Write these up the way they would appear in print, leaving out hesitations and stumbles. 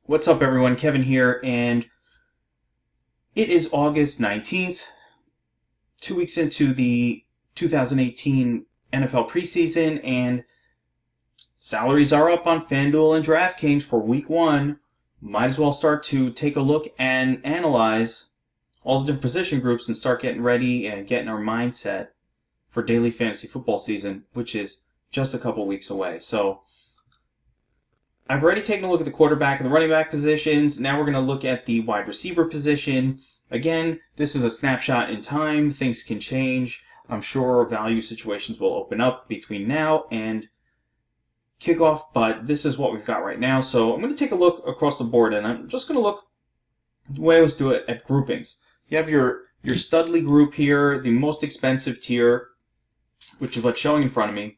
What's up, everyone? Kevin here, and it is August 19th, 2 weeks into the 2018 NFL preseason, and salaries are up on Fanduel and DraftKings for Week 1. Might as well start to take a look and analyze all the different position groups and start getting ready and getting our mindset for daily fantasy football season, which is just a couple weeks away. So I've already taken a look at the quarterback and the running back positions. Now we're going to look at the wide receiver position. Again, this is a snapshot in time. Things can change. I'm sure value situations will open up between now and kickoff, but this is what we've got right now. So I'm going to take a look across the board, and I'm just going to look the way I always do it at groupings. You have your Studley group here, the most expensive tier, which is what's showing in front of me.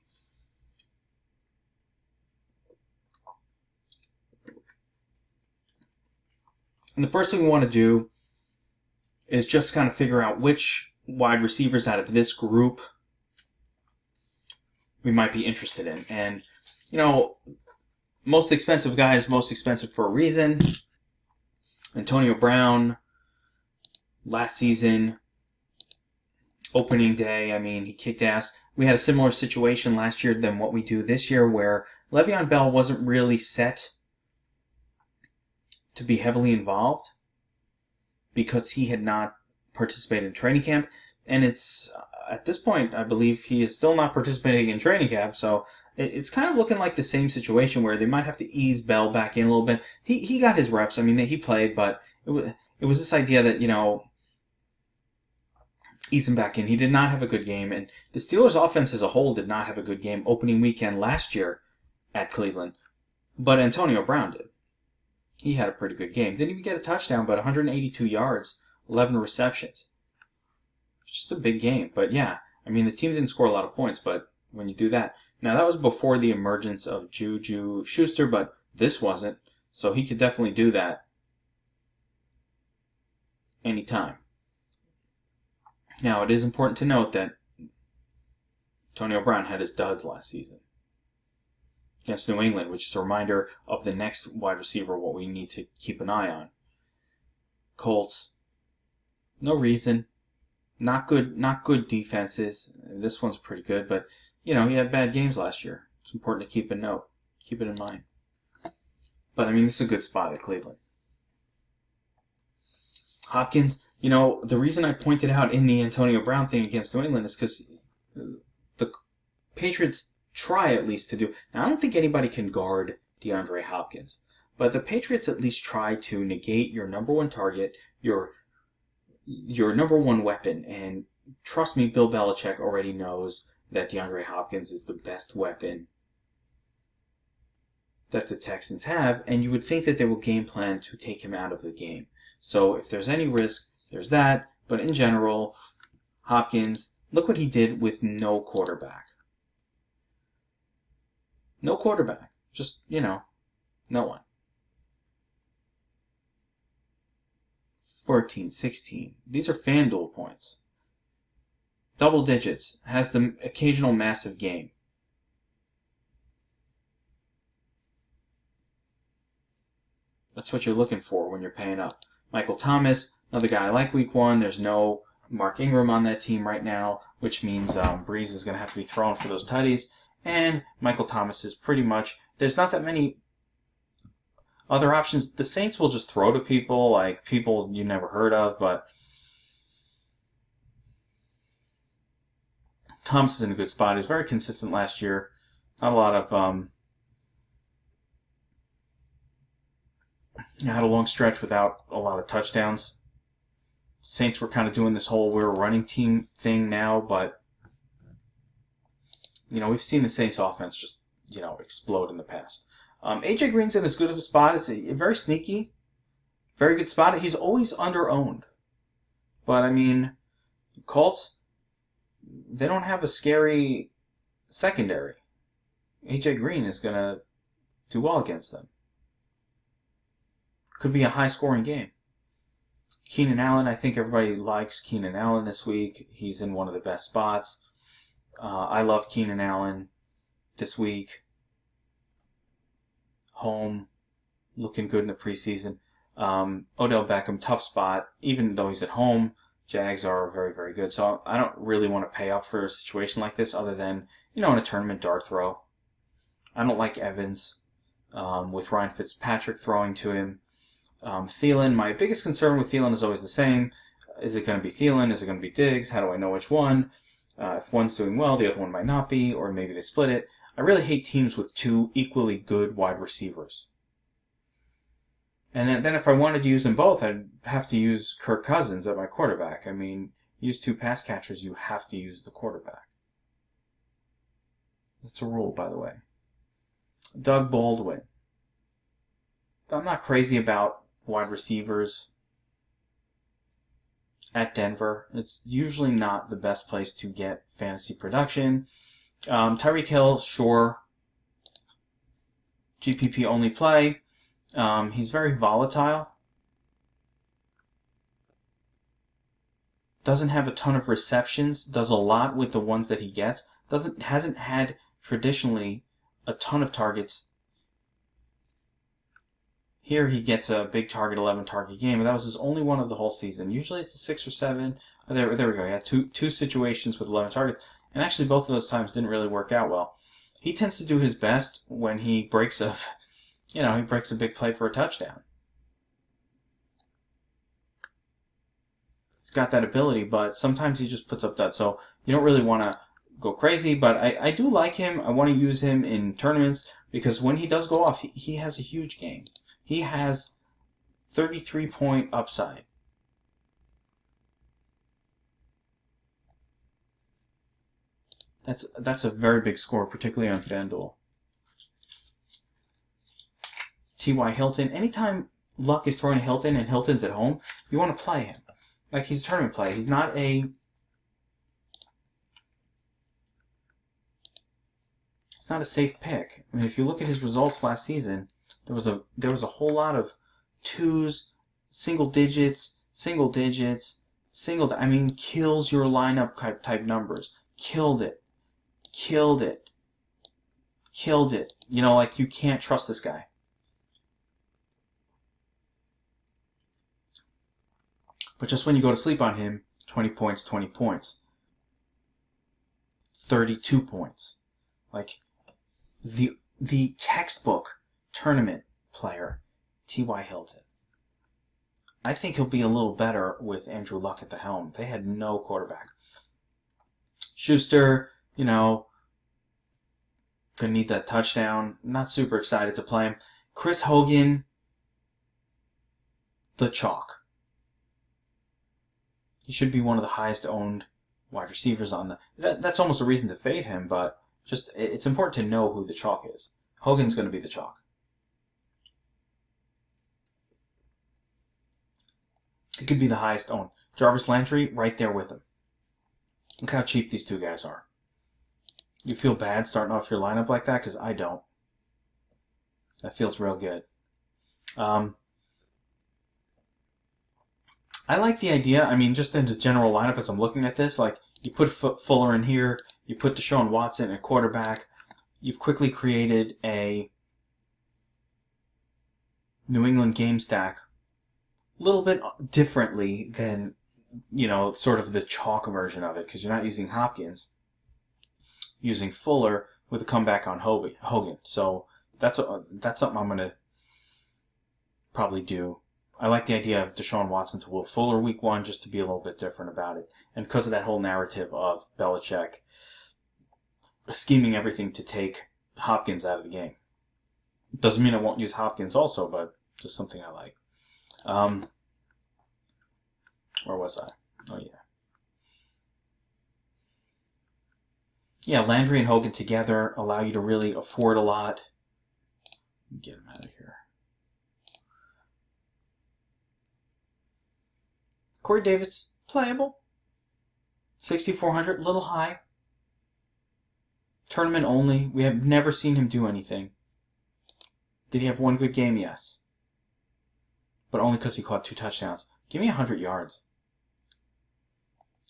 And the first thing we want to do is just kind of figure out which wide receivers out of this group we might be interested in. And, you know, most expensive guy is most expensive for a reason. Antonio Brown, last season, opening day, I mean, he kicked ass. We had a similar situation last year than what we do this year, where Le'Veon Bell wasn't really set to be heavily involved because he had not participated in training camp, and it's at this point I believe he is still not participating in training camp, so it's kind of looking like the same situation where they might have to ease Bell back in a little bit. He got his reps, I mean, he played, but it was this idea that, you know, ease him back in. He did not have a good game, and the Steelers offense as a whole did not have a good game opening weekend last year at Cleveland, but Antonio Brown did. He had a pretty good game. Didn't even get a touchdown, but 182 yards, 11 receptions. Just a big game. But yeah, I mean, the team didn't score a lot of points, but when you do that. Now, that was before the emergence of Juju Schuster, but this wasn't. So he could definitely do that anytime. Now, it is important to note that Antonio Brown had his duds last season against New England, which is a reminder of the next wide receiver, what we need to keep an eye on. Colts, no reason. Not good defenses. This one's pretty good, but, you know, he had bad games last year. It's important to keep it in mind. But, I mean, this is a good spot at Cleveland. Hopkins, you know, the reason I pointed out in the Antonio Brown thing against New England is because the Patriots try at least to do. Now, I don't think anybody can guard DeAndre Hopkins, but the Patriots at least try to negate your number one target, your number one weapon. And trust me, Bill Belichick already knows that DeAndre Hopkins is the best weapon that the Texans have, and you would think that they will game plan to take him out of the game. So if there's any risk, there's that. But in general, Hopkins, look what he did with no quarterback. No quarterback. Just, you know, no one. 14, 16. These are FanDuel points. Double digits. Has the occasional massive game. That's what you're looking for when you're paying up. Michael Thomas, another guy I like week 1. There's no Mark Ingram on that team right now, which means Breeze is going to have to be thrown for those tutties. And Michael Thomas is pretty much, there's not that many other options. The Saints will just throw to people, like people you never heard of, but Thomas is in a good spot. He was very consistent last year. Not a lot of, had a long stretch without a lot of touchdowns. Saints were kind of doing this whole we're a running team thing now, but you know, we've seen the Saints offense just, you know, explode in the past. AJ Green's in as good of a spot. It's a very sneaky, very good spot. He's always under-owned. But, I mean, Colts, they don't have a scary secondary. AJ Green is going to do well against them. Could be a high-scoring game. Keenan Allen, I think everybody likes Keenan Allen this week. He's in one of the best spots. I love Keenan Allen this week. Home. looking good in the preseason. Odell Beckham, tough spot. Even though he's at home, Jags are very, very good. So I don't really want to pay up for a situation like this other than, in a tournament dart throw. I don't like Evans with Ryan Fitzpatrick throwing to him. Thielen, my biggest concern with Thielen is always the same. Is it going to be Thielen? Is it going to be Diggs? How do I know which one? If one's doing well, the other one might not be, or maybe they split it. I really hate teams with two equally good wide receivers. And then if I wanted to use them both, I'd have to use Kirk Cousins at my quarterback. I mean, use two pass catchers, you have to use the quarterback. That's a rule, by the way. Doug Baldwin. I'm not crazy about wide receivers at Denver. It's usually not the best place to get fantasy production. Tyreek Hill, sure. GPP only play. He's very volatile. Doesn't have a ton of receptions. Does a lot with the ones that he gets. Hasn't had traditionally a ton of targets. Here he gets a big target, 11 target game, but that was his only one of the whole season. Usually it's a 6 or 7. Oh, there we go. He had two situations with 11 targets, and actually both of those times didn't really work out well. He tends to do his best when he breaks a big play for a touchdown. He's got that ability, but sometimes he just puts up duds. So you don't really want to go crazy, but I do like him. I want to use him in tournaments because when he does go off, he has a huge game. He has 33-point upside. That's a very big score, particularly on Fanduel. T.Y. Hilton. Anytime Luck is throwing to Hilton and Hilton's at home, you want to play him. Like, he's a tournament play. He's not a... It's not a safe pick. I mean, if you look at his results last season, there was a whole lot of twos, single digits, I mean, kills your lineup type numbers. Killed it. You know, like, you can't trust this guy. But just when you go to sleep on him, 20 points, 32 points. Like, the textbook tournament player, T.Y. Hilton. I think he'll be a little better with Andrew Luck at the helm. They had no quarterback. Schuster, gonna need that touchdown. Not super excited to play him. Chris Hogan, the chalk. He should be one of the highest owned wide receivers on the... That's almost a reason to fade him, but just it's important to know who the chalk is. Hogan's going to be the chalk. He could be the highest owned. Jarvis Landry, right there with him. Look how cheap these two guys are. You feel bad starting off your lineup like that? Because I don't. That feels real good. I like the idea. I mean, just in the general lineup as I'm looking at this, like, you put Fuller in here, you put Deshaun Watson at quarterback, you've quickly created a New England game stack a little bit differently than, sort of the chalk version of it, because you're not using Hopkins, using Fuller with a comeback on Hogan. So that's something I'm going to probably do. I like the idea of Deshaun Watson to Will Fuller week 1 just to be a little bit different about it. And because of that whole narrative of Belichick scheming everything to take Hopkins out of the game. Doesn't mean I won't use Hopkins also, but just something I like. Where was I? Oh, yeah. Yeah, Landry and Hogan together allow you to really afford a lot. Get him out of here. Corey Davis, playable. 6,400, little high. Tournament only. We have never seen him do anything. Did he have one good game? Yes. But only because he caught 2 touchdowns. Give me 100 yards.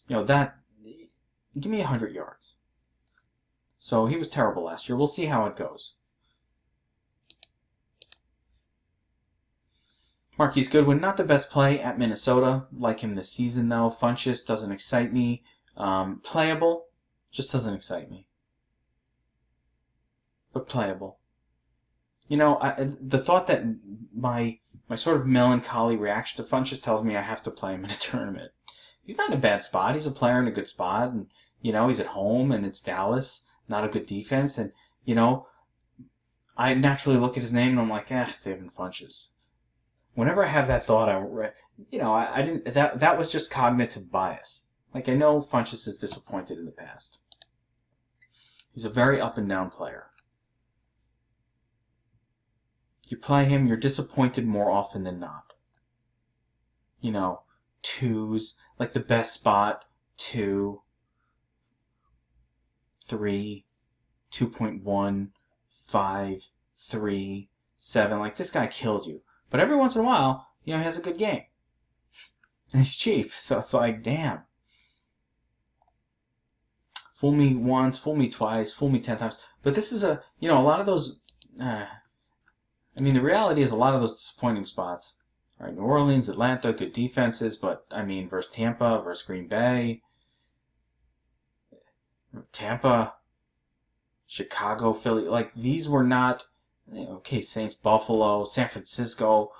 Give me 100 yards. So he was terrible last year. We'll see how it goes. Marquise Goodwin, not the best play at Minnesota. Like him this season, though. Funchess doesn't excite me. Playable, just doesn't excite me. But playable. You know, the thought that my sort of melancholy reaction to Funchess tells me I have to play him in a tournament. He's not in a bad spot. He's a player in a good spot. And, you know, he's at home and it's Dallas. Not a good defense. And, you know, I naturally look at his name and I'm like, David Funchess. Whenever I have that thought, I didn't. That was just cognitive bias. Like, I know Funchess is disappointed in the past. He's a very up and down player. You play him, you're disappointed more often than not. You know, 2s, like the best spot, 2, 3, 2.1, 5, 3, 7. Like, this guy killed you. But every once in a while, you know, he has a good game. And he's cheap, so it's like, damn. Fool me once, fool me twice, fool me 10 times. But this is a lot of those... I mean, the reality is a lot of those disappointing spots. All right, New Orleans, Atlanta, good defenses, but, I mean, versus Tampa, versus Green Bay, Tampa, Chicago, Philly, like, these were not, okay, Saints, Buffalo, San Francisco,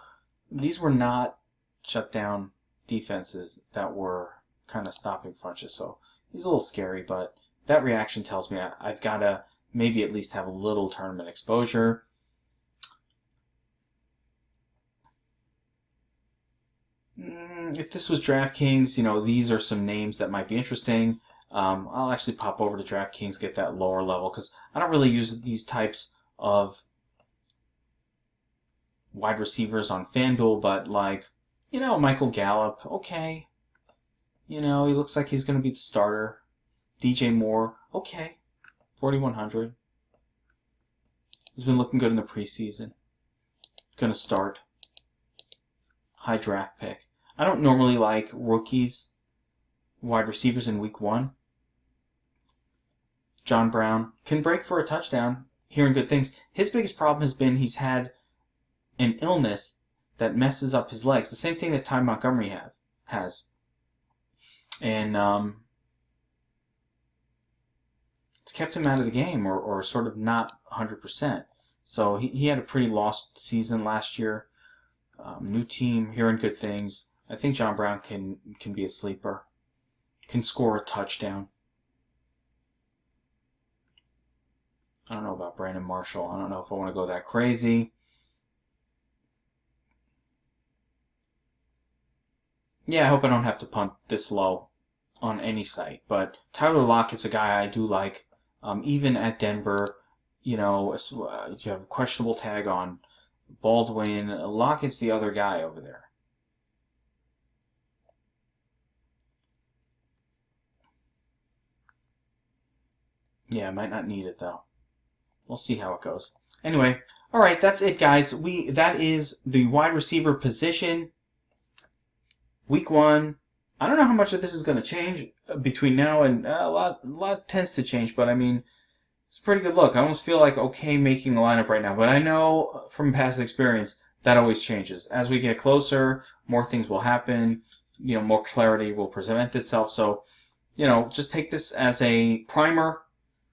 these were not shutdown defenses that were kind of stopping Funchess, so he's a little scary, but that reaction tells me I've got to maybe at least have a little tournament exposure. If this was DraftKings, you know, these are some names that might be interesting. I'll actually pop over to DraftKings, get that lower level, because I don't really use these types of wide receivers on Fanduel, but like, you know, Michael Gallup, okay. You know, he looks like he's going to be the starter. DJ Moore, okay. 4,100. He's been looking good in the preseason. Going to start. High draft pick. I don't normally like rookies, wide receivers in week 1. John Brown can break for a touchdown, hearing good things. His biggest problem has been he's had an illness that messes up his legs. The same thing that Ty Montgomery has. And it's kept him out of the game or sort of not 100%. So he had a pretty lost season last year. New team, hearing good things. I think John Brown can be a sleeper. Can score a touchdown. I don't know about Brandon Marshall. I don't know if I want to go that crazy. Yeah, I hope I don't have to punt this low on any site. But Tyler Lockett's a guy I do like. Even at Denver, you know, you have a questionable tag on Baldwin. Lockett's the other guy over there. Yeah, I might not need it though. We'll see how it goes. Anyway, all right, that's it, guys. That is the wide receiver position. Week 1. I don't know how much of this is going to change between now and a lot tends to change, but I mean, it's a pretty good look. I almost feel like okay making a lineup right now, but I know from past experience that always changes. As we get closer, more things will happen. You know, more clarity will present itself. So, you know, just take this as a primer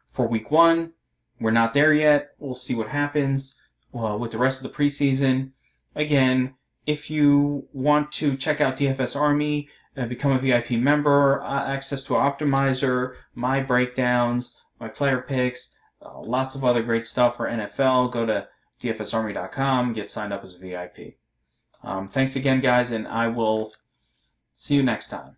for week 1. We're not there yet. We'll see what happens with the rest of the preseason. Again, if you want to check out DFS Army, become a VIP member, access to our optimizer, my breakdowns, my player picks, lots of other great stuff for NFL, go to dfsarmy.com, get signed up as a VIP. Thanks again, guys, and I will see you next time.